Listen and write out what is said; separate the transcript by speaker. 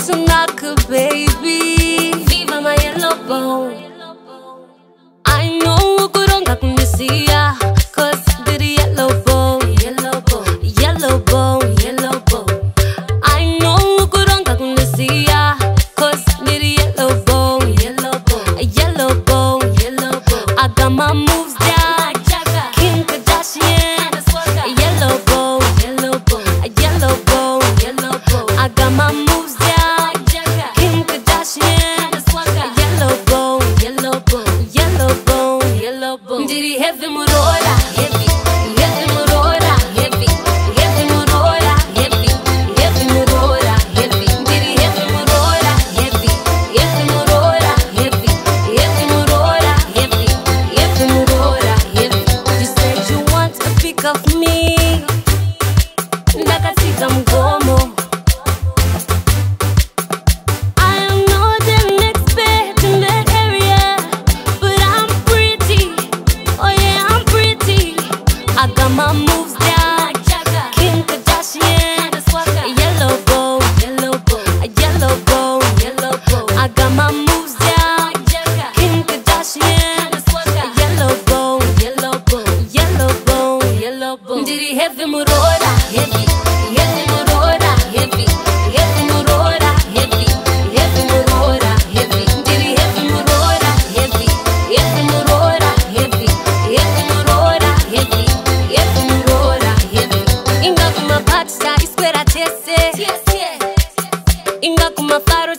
Speaker 1: to knock a baby. Viva my yellow bone. I know ukuronga kunisiya, cause the yellow bone, yellow bone, yellow bone, yellow bone. I know ukuronga kunisiya, cause the yellow bone, yellow bone, yellow bone, yellow bone. I got my moves down, Kim Kardashian. Yellow bone, yellow bone, yellow bone, yellow bone. I got my moves down, Kim Kardashian. Yellow bone, yellow bone, yellow bone, yellow bone. Ndiri heavy murora, heavy, heavy murora, heavy, heavy murora, heavy, heavy murora, heavy. Ndiri heavy murora, heavy, heavy murora, heavy, heavy murora, heavy, heavy murora, heavy. You said you want a pic of me. Ndakatika mgomo. I am not an expert in that area, but I'm pretty. Oh yeah, I'm pretty. I got my moves down, Kim Kardashian. Yellow bone, yellow bone, yellow bone, yellow bone. I got my moves down, Kim Kardashian. Yellow bone, yellow bone, yellow bone, yellow bone. Ndiri heavy murora, heavy, heavy murora, heavy, heavy murora, heavy, heavy murora, heavy. Ndiri heavy murora, heavy, heavy murora, heavy, heavy murora, heavy, heavy murora, heavy. Inga kuma patsa iskwera tese, inga kuma faro